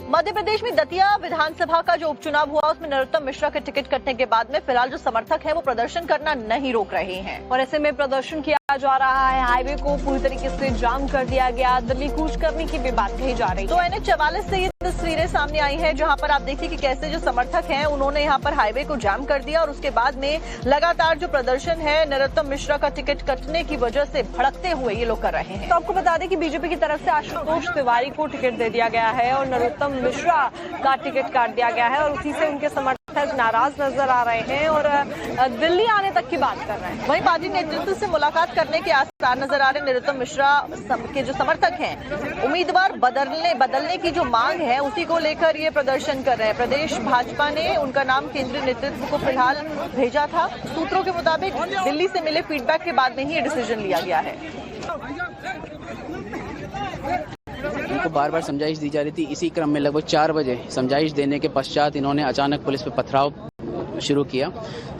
मध्य प्रदेश में दतिया विधानसभा का जो उपचुनाव हुआ उसमें नरोत्तम मिश्रा के टिकट कटने के बाद में फिलहाल जो समर्थक हैं वो प्रदर्शन करना नहीं रोक रहे हैं और ऐसे में प्रदर्शन किया जा रहा है। हाईवे को पूरी तरीके से जाम कर दिया गया, दिल्ली कूच करने की भी बात कही जा रही है। तो NH-44 से ये तस्वीरें सामने आई है जहां पर आप देखिए कि कैसे जो समर्थक हैं उन्होंने यहां पर हाईवे को जाम कर दिया और उसके बाद में लगातार जो प्रदर्शन है नरोत्तम मिश्रा का टिकट कटने की वजह से भड़कते हुए ये लोग कर रहे हैं। तो आपको बता दें कि बीजेपी की तरफ से आशुतोष तिवारी को टिकट दे दिया गया है और नरोत्तम मिश्रा का टिकट काट दिया गया है और उसी से उनके समर्थक नाराज नजर आ रहे हैं और दिल्ली आने तक की बात कर रहे हैं। वहीं पार्टी नेतृत्व से मुलाकात करने के आसार नजर आ रहे नरोत्तम मिश्रा के जो समर्थक हैं उम्मीदवार बदलने की जो मांग है उसी को लेकर ये प्रदर्शन कर रहे हैं। प्रदेश भाजपा ने उनका नाम केंद्रीय नेतृत्व को फिलहाल भेजा था। सूत्रों के मुताबिक दिल्ली से मिले फीडबैक के बाद में ही ये डिसीजन लिया गया है। इनको बार बार समझाइश दी जा रही थी। इसी क्रम में लगभग 4 बजे समझाइश देने के पश्चात इन्होंने अचानक पुलिस पर पथराव शुरू किया।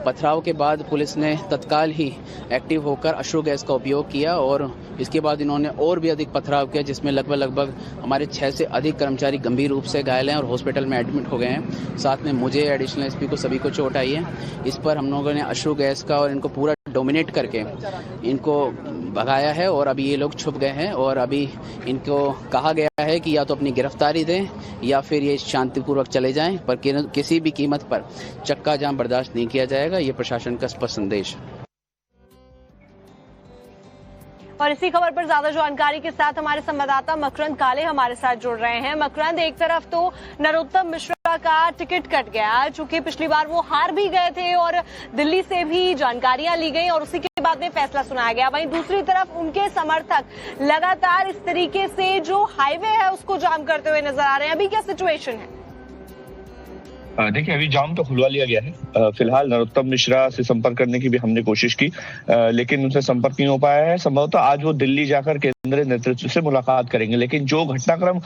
पथराव के बाद पुलिस ने तत्काल ही एक्टिव होकर अश्रु गैस का उपयोग किया और इसके बाद इन्होंने और भी अधिक पथराव किया जिसमें लगभग हमारे 6 से अधिक कर्मचारी गंभीर रूप से घायल हैं और हॉस्पिटल में एडमिट हो गए हैं। साथ में मुझे, एडिशनल एसपी को, सभी को चोट आई है। इस पर हम लोगों ने अश्रु गैस का और इनको पूरा डोमिनेट करके इनको भगाया है और अभी ये लोग छुप गए हैं और अभी इनको कहा गया है कि या तो अपनी गिरफ्तारी दें या फिर ये शांतिपूर्वक चले जाएं, पर किसी भी कीमत पर चक्का जाम बर्दाश्त नहीं किया जाएगा। ये प्रशासन का स्पष्ट संदेश। और इसी खबर पर ज्यादा जानकारी के साथ हमारे संवाददाता मकरंद काले हमारे साथ जुड़ रहे हैं। मकरंद, एक तरफ तो नरोत्तम मिश्रा का टिकट कट गया, चूंकि पिछली बार वो हार भी गए थे और दिल्ली से भी जानकारियां ली गई और उसी के बाद में फैसला सुनाया गया। वहीं दूसरी तरफ उनके समर्थक लगातार इस तरीके से जो हाईवे है उसको जाम करते हुए नजर आ रहे हैं। अभी क्या सिचुएशन है? देखिए, अभी जाम तो खुलवा लिया गया है। फिलहाल नरोत्तम मिश्रा से संपर्क करने की भी हमने कोशिश की, लेकिन उनसे संपर्क नहीं हो पाया है। संभवतः आज वो दिल्ली जाकर केंद्रीय नेतृत्व से मुलाकात करेंगे। लेकिन जो घटनाक्रम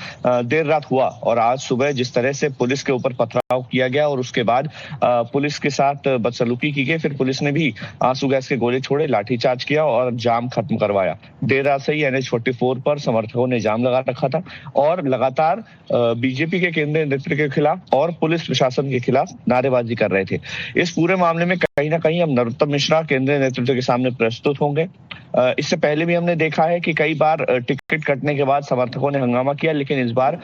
देर रात हुआ और आज सुबह जिस तरह से पुलिस के ऊपर पथराव किया गया और उसके बाद पुलिस के साथ बदसलूकी की गई, फिर पुलिस ने भी आंसू गैस के गोले छोड़े, लाठीचार्ज किया और जाम खत्म करवाया। देर रात से ही NH-44 पर समर्थकों ने जाम लगा रखा था और लगातार बीजेपी के केंद्रीय नेतृत्व के खिलाफ और पुलिस प्रशासन के खिलाफ नारेबाजी कर रहे थे। इस पूरे मामले में कहीं ना कहीं अब नरोत्तम मिश्रा केंद्रीय नेतृत्व के सामने प्रस्तुत होंगे। इससे पहले भी हमने देखा है कि कई बार टिकट कटने के बाद समर्थकों ने हंगामा किया, लेकिन इस बार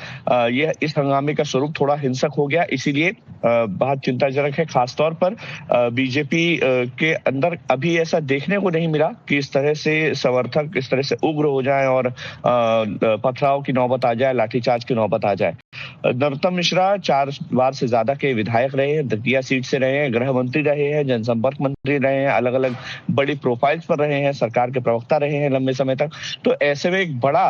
इस हंगामे का स्वरूप थोड़ा हिंसक हो गया। इसीलिए बहुत चिंताजनक है। खासतौर पर बीजेपी के अंदर अभी ऐसा देखने को नहीं मिला कि इस तरह से समर्थक इस तरह से उग्र हो जाए और पथराव की नौबत आ जाए, लाठीचार्ज की नौबत आ जाए। नरोत्तम मिश्रा 4 बार से ज्यादा के विधायक रहे हैं, दतिया सीट से रहे हैं, गृह मंत्री रहे हैं, जनसंपर्क मंत्री रहे हैं, अलग अलग बड़ी प्रोफाइल्स पर रहे हैं, सरकार के प्रवक्ता रहे हैं लंबे समय तक। तो ऐसे में एक बड़ा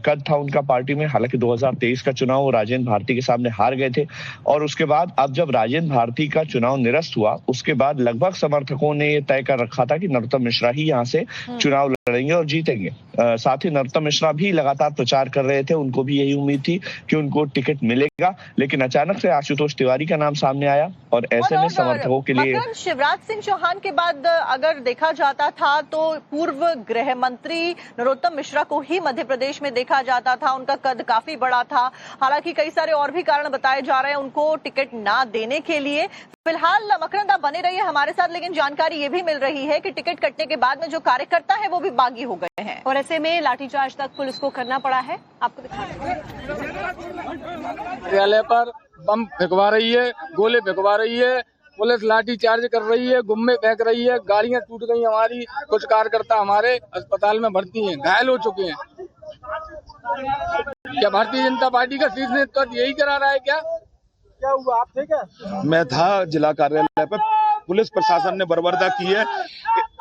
कद था उनका पार्टी में। हालांकि 2023 का चुनाव राजेंद्र भारती के सामने हार गए थे और उसके बाद अब जब राजेंद्र भारती का चुनाव निरस्त हुआ उसके बाद लगभग समर्थकों ने तय कर रखा था कि नरोत्तम मिश्रा ही यहाँ से चुनाव लड़ेंगे और जीतेंगे। साथ ही नरोत्तम मिश्रा भी लगातार प्रचार कर रहे थे, उनको भी यही उम्मीद थी कि उनको टिकट मिलेगा, लेकिन अचानक से आशुतोष तिवारी का नाम सामने आया और ऐसे में समर्थकों के लिए शिवराज सिंह चौहान के बाद अगर देखा जाता था तो पूर्व गृह मंत्री नरोत्तम मिश्रा को ही मध्य प्रदेश में देखा जाता था। उनका कद काफी बड़ा था। हालांकि कई सारे और भी कारण बताए जा रहे हैं उनको टिकट ना देने के लिए। फिलहाल मकरंद आप बने रहिए हमारे साथ, लेकिन जानकारी ये भी मिल रही है कि टिकट कटने के बाद में जो कार्यकर्ता है वो भी बागी हो गए हैं और ऐसे में लाठीचार्ज तक पुलिस को करना पड़ा है। आपको दिखा कार्यालय पर बम फेंकवा रही है, गोले फेंकवा रही है, पुलिस लाठी चार्ज कर रही है, गुम्मे फेंक रही है, गाड़ियां टूट गई हमारी, कुछ कार्यकर्ता हमारे अस्पताल में भर्ती हैं, घायल हो चुके हैं। क्या भारतीय जनता पार्टी का शीर्ष नेतृत्व यही करा रहा है? क्या हुआ? आप थे क्या? मैं था जिला कार्यालय पर। पुलिस प्रशासन ने बर्बरता की है।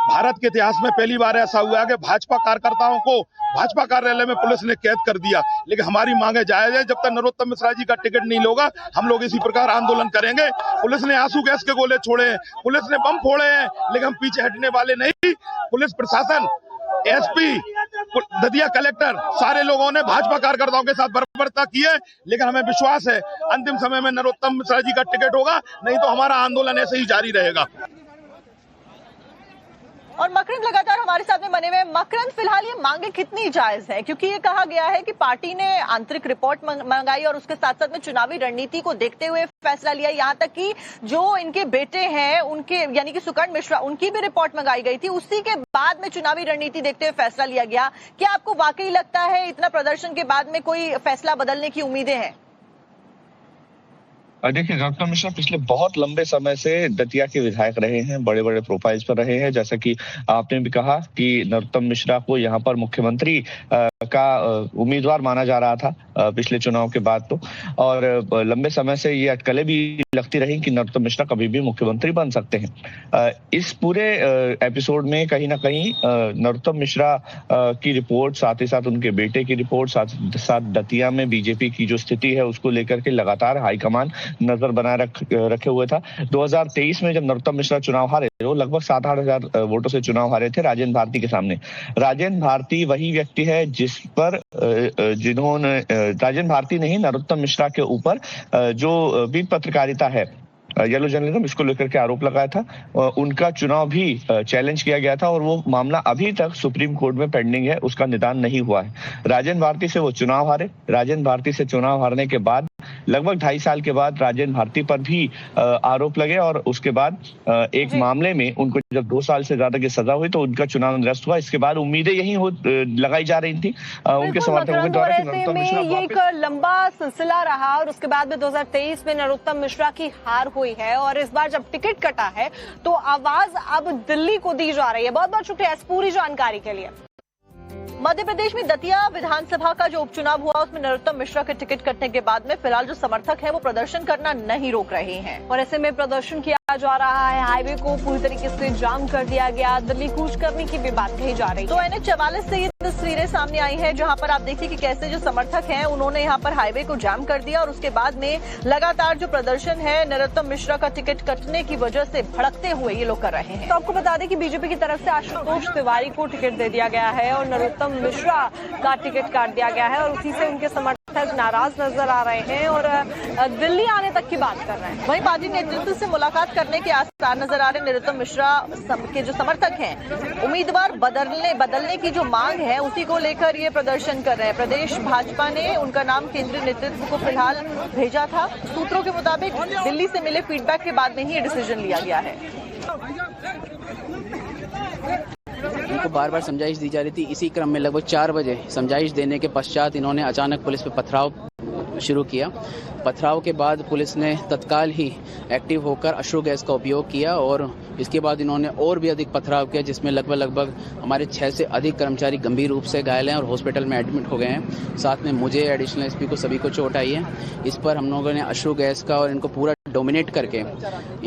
भारत के इतिहास में पहली बार ऐसा हुआ है कि भाजपा कार्यकर्ताओं को भाजपा कार्यालय में पुलिस ने कैद कर दिया। लेकिन हमारी मांगे जायज है, जब तक नरोत्तम मिश्रा जी का टिकट नहीं होगा हम लोग इसी प्रकार आंदोलन करेंगे। पुलिस ने आंसू गैस के गोले छोड़े हैं, पुलिस ने बम फोड़े हैं, लेकिन हम पीछे हटने वाले नहीं। पुलिस प्रशासन, एसपी, दतिया कलेक्टर, सारे लोगों ने भाजपा कार्यकर्ताओं के साथ बर्बरता की है, लेकिन हमें विश्वास है अंतिम समय में नरोत्तम मिश्रा जी का टिकट होगा, नहीं तो हमारा आंदोलन ऐसे ही जारी रहेगा। और मकरंद लगातार हमारे साथ में बने हुए। मकरंद, फिलहाल ये मांगे कितनी जायज है? क्योंकि ये कहा गया है कि पार्टी ने आंतरिक रिपोर्ट मंगाई और उसके साथ साथ में चुनावी रणनीति को देखते हुए फैसला लिया। यहाँ तक कि जो इनके बेटे हैं उनके यानी कि सुकर्ण मिश्रा, उनकी भी रिपोर्ट मंगाई गई थी, उसी के बाद में चुनावी रणनीति देखते हुए फैसला लिया गया। क्या आपको वाकई लगता है इतना प्रदर्शन के बाद में कोई फैसला बदलने की उम्मीदें हैं? देखिए, नरोत्तम मिश्रा पिछले बहुत लंबे समय से दतिया के विधायक रहे हैं, बड़े बड़े प्रोफाइल्स पर रहे हैं। जैसा कि आपने भी कहा कि नरोत्तम मिश्रा को यहाँ पर मुख्यमंत्री का उम्मीदवार माना जा रहा था पिछले चुनाव के बाद तो, और लंबे समय से ये अटकलें भी लगती रही कि नरोत्तम मिश्रा कभी भी मुख्यमंत्री बन सकते हैं। इस पूरे एपिसोड में कहीं ना कहीं नरोत्तम मिश्रा की रिपोर्ट, साथ ही साथ उनके बेटे की रिपोर्ट, साथ दतिया में बीजेपी की जो स्थिति है उसको लेकर के लगातार हाईकमान नजर बनाए रखे हुए था। 2023 में जब नरोत्तम मिश्रा चुनाव हारे, वो लगभग 7-8 हजार वोटों से चुनाव हारे थे राजेंद्र भारती के सामने। राजेंद्र भारती वही व्यक्ति है जिस पर जिन्होंने राजेंद्र भारती नहीं, नरोत्तम मिश्रा के ऊपर जो भी पत्रकारिता है, येलो जर्नलिज्म, इसको लेकर के आरोप लगाया था। उनका चुनाव भी चैलेंज किया गया था और वो मामला अभी तक सुप्रीम कोर्ट में पेंडिंग है, उसका निदान नहीं हुआ है। राजेंद्र भारती से वो चुनाव हारे। राजेंद्र भारती से चुनाव हारने के बाद लगभग 2.5 साल के बाद राजेंद्र भारती पर भी आरोप लगे और उसके बाद एक मामले में उनको जब 2 साल से ज्यादा की सजा हुई तो उनका चुनाव निरस्त हुआ। इसके बाद उम्मीदें यही लगाई जा रही थी उनके समर्थकों के द्वारा कि नरोत्तम मिश्रा ये एक लंबा सिलसिला रहा और उसके बाद में 2023 में नरोत्तम मिश्रा की हार हुई है और इस बार जब टिकट कटा है तो आवाज अब दिल्ली को दी जा रही है। बहुत बहुत शुक्रिया इस पूरी जानकारी के लिए। मध्य प्रदेश में दतिया विधानसभा का जो उपचुनाव हुआ उसमें नरोत्तम मिश्रा के टिकट कटने के बाद में फिलहाल जो समर्थक हैं वो प्रदर्शन करना नहीं रोक रहे हैं और ऐसे में प्रदर्शन किया जा रहा है। हाईवे को पूरी तरीके से जाम कर दिया गया, दिल्ली कूच करने की भी बात कही जा रही है। तो NH-44 से ये तस्वीरें सामने आई हैं जहां पर आप देखिए कि कैसे जो समर्थक हैं उन्होंने यहां पर हाईवे को जाम कर दिया और उसके बाद में लगातार जो प्रदर्शन है नरोत्तम मिश्रा का टिकट कटने की वजह से भड़कते हुए ये लोग कर रहे हैं। तो आपको बता दें कि बीजेपी की तरफ से आशुतोष तिवारी को टिकट दे दिया गया है और नरोत्तम मिश्रा का टिकट काट दिया गया है और उसी से उनके समर्थक नाराज नजर आ रहे हैं और दिल्ली आने तक की बात कर रहे हैं। वहीं पार्टी नेतृत्व से मुलाकात करने के आसार नजर आ रहे नरोत्तम मिश्रा के जो समर्थक हैं उम्मीदवार बदलने की जो मांग है उसी को लेकर ये प्रदर्शन कर रहे हैं। प्रदेश भाजपा ने उनका नाम केंद्रीय नेतृत्व को फिलहाल भेजा था। सूत्रों के मुताबिक दिल्ली से मिले फीडबैक के बाद में ही ये डिसीजन लिया गया है। इनको बार बार समझाइश दी जा रही थी। इसी क्रम में लगभग 4 बजे समझाइश देने के पश्चात इन्होंने अचानक पुलिस पे पथराव शुरू किया। पथराव के बाद पुलिस ने तत्काल ही एक्टिव होकर अश्रु गैस का उपयोग किया और इसके बाद इन्होंने और भी अधिक पथराव किया जिसमें लगभग हमारे 6 से अधिक कर्मचारी गंभीर रूप से घायल हैं और हॉस्पिटल में एडमिट हो गए हैं। साथ में मुझे, एडिशनल एसपी को, सभी को चोट आई है। इस पर हम लोगों ने अश्रु गैस का और इनको पूरा डोमिनेट करके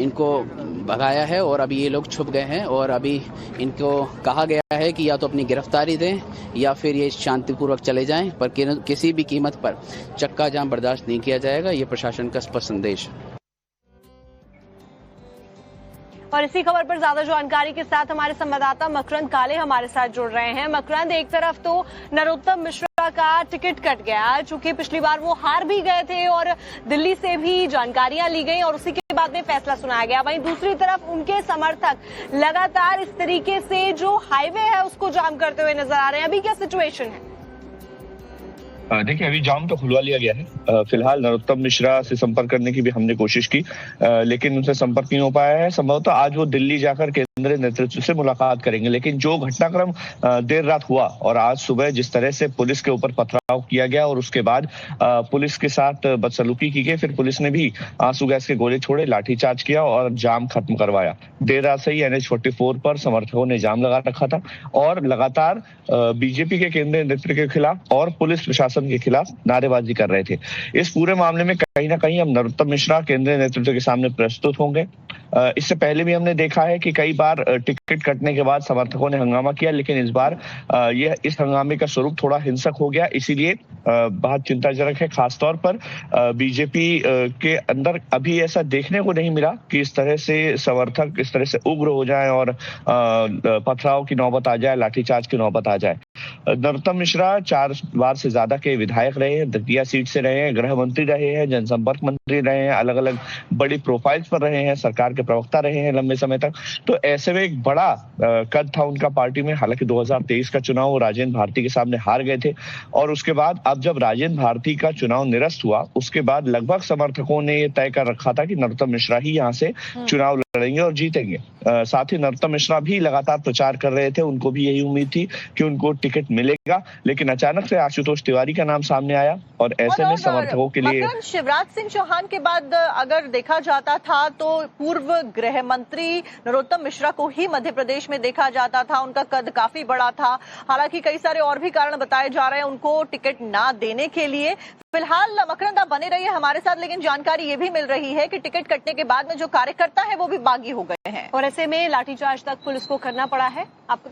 इनको भगाया है और अभी ये लोग छुप गए हैं और अभी इनको कहा गया है कि या तो अपनी गिरफ्तारी दें या फिर ये शांतिपूर्वक चले जाएं, पर किसी भी कीमत पर चक्का जाम बर्दाश्त नहीं किया जाएगा। ये प्रशासन का स्पष्ट संदेश। और इसी खबर पर ज्यादा जानकारी के साथ हमारे संवाददाता मकरंद काले हमारे साथ जुड़ रहे हैं। मकरंद, एक तरफ तो नरोत्तम मिश्रा का टिकट कट गया, चूंकि पिछली बार वो हार भी गए थे और दिल्ली से भी जानकारियां ली गई और उसी के बाद में फैसला सुनाया गया। वहीं दूसरी तरफ उनके समर्थक लगातार इस तरीके से जो हाईवे है उसको जाम करते हुए नजर आ रहे हैं। अभी क्या सिचुएशन है? देखिए, अभी जाम तो खुलवा लिया गया है। फिलहाल नरोत्तम मिश्रा से संपर्क करने की भी हमने कोशिश की लेकिन उनसे संपर्क नहीं हो पाया है। संभवतः आज वो दिल्ली जाकर केंद्रीय नेतृत्व से मुलाकात करेंगे। लेकिन जो घटनाक्रम देर रात हुआ और आज सुबह जिस तरह से पुलिस के ऊपर पथराव किया गया और उसके बाद पुलिस के साथ बदसलूकी की गई, फिर पुलिस ने भी आंसू गैस के गोले छोड़े, लाठीचार्ज किया और जाम खत्म करवाया। देर रात से ही NH-44 पर समर्थकों ने जाम लगा रखा था और लगातार बीजेपी के केंद्रीय नेतृत्व के खिलाफ और पुलिस प्रशासन के खिलाफ नारेबाजी कर रहे थे। इस पूरे मामले में कहीं ना कहीं अब नरोत्तम मिश्रा केंद्रीय नेतृत्व के सामने प्रस्तुत होंगे। इससे पहले भी हमने देखा है कि कई बार टिकट कटने के बाद समर्थकों ने हंगामा किया, लेकिन इस बार इस हंगामे का स्वरूप थोड़ा हिंसक हो गया। इसीलिए बहुत चिंताजनक है। खासतौर पर बीजेपी के अंदर अभी ऐसा देखने को नहीं मिला कि इस तरह से समर्थक इस तरह से उग्र हो जाए और पथराव की नौबत आ जाए, लाठीचार्ज की नौबत आ जाए। नरोत्तम मिश्रा 4 बार से ज्यादा के विधायक रहे हैं, दतिया सीट से रहे हैं, गृह मंत्री रहे हैं, जनसंपर्क मंत्री रहे हैं, अलग अलग बड़ी प्रोफाइल्स पर रहे हैं, सरकार के प्रवक्ता रहे हैं लंबे समय तक। तो ऐसे में एक बड़ा कद था उनका पार्टी में। हालांकि 2023 का चुनाव वो राजेंद्र भारती के सामने हार गए थे और उसके बाद अब जब राजेंद्र भारती का चुनाव निरस्त हुआ उसके बाद लगभग समर्थकों ने ये तय कर रखा था कि नरोत्तम मिश्रा ही यहाँ से चुनाव लड़ेंगे और जीतेंगे। साथ ही नरोत्तम मिश्रा भी लगातार प्रचार कर रहे थे, उनको भी यही उम्मीद थी कि उनको टिकट मिलेगा, लेकिन अचानक से आशुतोष तिवारी का नाम सामने आया और ऐसे में समर्थकों के लिए शिवराज सिंह चौहान के बाद अगर देखा जाता था तो पूर्व गृह मंत्री नरोत्तम मिश्रा को ही मध्य प्रदेश में देखा जाता था। उनका कद काफी बड़ा था। हालांकि कई सारे और भी कारण बताए जा रहे हैं उनको टिकट ना देने के लिए। फिलहाल मकरंद आप बने रहिए हमारे साथ, लेकिन जानकारी ये भी मिल रही है कि टिकट कटने के बाद में जो कार्यकर्ता है वो भी बागी हो गए हैं और ऐसे में लाठीचार्ज तक पुलिस को करना पड़ा है। आपको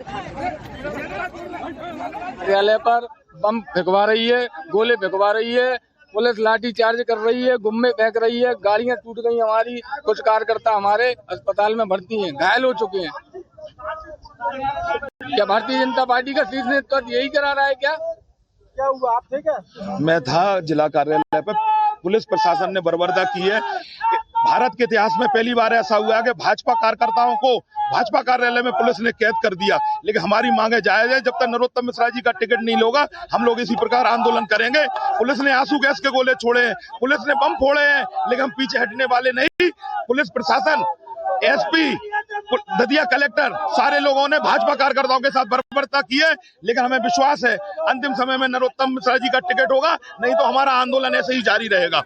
कार्यालय पर बम फेंकवा रही है, गोले फेंकवा रही है, पुलिस लाठी चार्ज कर रही है, गुम्मे फेंक रही है, गाड़ियां टूट गई हमारी, कुछ कार्यकर्ता हमारे अस्पताल में भर्ती हैं, घायल हो चुके हैं। क्या भारतीय जनता पार्टी का शीर्ष नेतृत्व यही करा रहा है? क्या हुआ? आप थे क्या? मैं था जिला कार्यालय पे। पुलिस प्रशासन ने बर्बरता की है। भारत के इतिहास में पहली बार ऐसा हुआ है कि भाजपा कार्यकर्ताओं को भाजपा कार्यालय में पुलिस ने कैद कर दिया। लेकिन हमारी मांगे जायज है, जब तक नरोत्तम मिश्रा जी का टिकट नहीं होगा हम लोग इसी प्रकार आंदोलन करेंगे। पुलिस ने आंसू गैस के गोले छोड़े हैं, पुलिस ने बम फोड़े हैं, लेकिन हम पीछे हटने वाले नहीं। पुलिस प्रशासन, एसपी, दतिया कलेक्टर, सारे लोगों ने भाजपा कार्यकर्ताओं के साथ बर्बरता की है, लेकिन हमें विश्वास है अंतिम समय में नरोत्तम मिश्रा जी का टिकट होगा, नहीं तो हमारा आंदोलन ऐसे ही जारी रहेगा।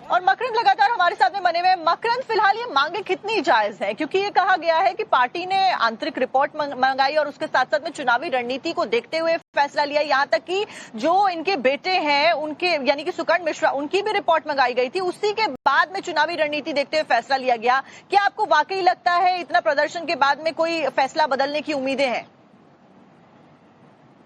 और मकरंद लगातार हमारे साथ में बने हुए। मकरंद, फिलहाल ये मांगे कितनी जायज है? क्योंकि ये कहा गया है कि पार्टी ने आंतरिक रिपोर्ट मंगाई और उसके साथ साथ में चुनावी रणनीति को देखते हुए फैसला लिया। यहाँ तक कि जो इनके बेटे हैं उनके यानी कि सुकर्ण मिश्रा, उनकी भी रिपोर्ट मंगाई गई थी। उसी के बाद में चुनावी रणनीति देखते हुए फैसला लिया गया। क्या आपको वाकई लगता है इतना प्रदर्शन के बाद में कोई फैसला बदलने की उम्मीदें हैं?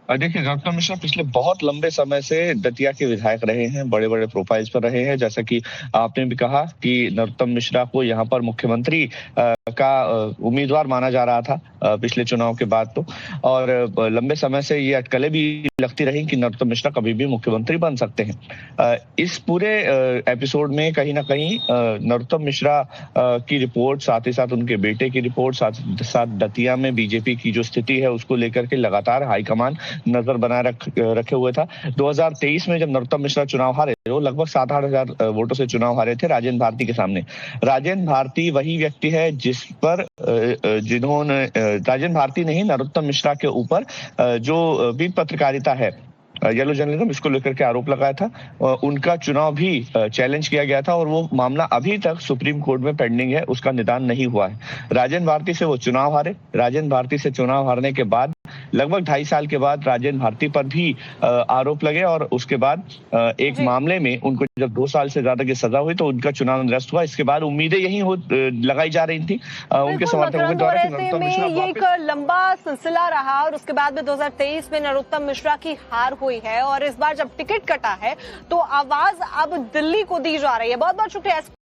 देखिए, नरोत्तम मिश्रा पिछले बहुत लंबे समय से दतिया के विधायक रहे हैं, बड़े बड़े प्रोफाइल्स पर रहे हैं। जैसा कि आपने भी कहा कि नरोत्तम मिश्रा को यहाँ पर मुख्यमंत्री का उम्मीदवार माना जा रहा था पिछले चुनाव के बाद तो, और लंबे समय से ये अटकलें भी लगती रही कि नरोत्तम मिश्रा कभी भी मुख्यमंत्री बन सकते हैं। इस पूरे एपिसोड में कहीं ना कहीं नरोत्तम मिश्रा की रिपोर्ट, साथ ही साथ उनके बेटे की रिपोर्ट, साथ दतिया में बीजेपी की जो स्थिति है उसको लेकर के लगातार हाईकमान नजर बनाए रखे हुए था। 2023 में जब नरोत्तम मिश्रा चुनाव हारे, वो लगभग 7-8 हजार वोटों से चुनाव हारे थे राजेंद्र भारती के सामने। राजेंद्र भारती वही व्यक्ति है जिस पर जिन्होंने राजेंद्र भारती ने ही नरोत्तम मिश्रा के ऊपर जो भी पत्रकारिता है, येलो जर्नलिज्म, इसको लेकर के आरोप लगाया था। उनका चुनाव भी चैलेंज किया गया था और वो मामला अभी तक सुप्रीम कोर्ट में पेंडिंग है, उसका निदान नहीं हुआ है। राजेंद्र भारती से वो चुनाव हारे। राजेंद्र भारती से चुनाव हारने के बाद लगभग 2.5 साल के बाद राजेंद्र भारती पर भी आरोप लगे और उसके बाद एक मामले में उनको जब 2 साल से ज्यादा की सजा हुई तो उनका चुनाव निरस्त हुआ। इसके बाद उम्मीदें यही लगाई जा रही थी उनके समर्थकों के द्वारा। ये एक लंबा सिलसिला रहा और उसके बाद में 2023 में नरोत्तम मिश्रा की हार हुई है और इस बार जब टिकट कटा है तो आवाज अब दिल्ली को दी जा रही है। बहुत बहुत शुक्रिया।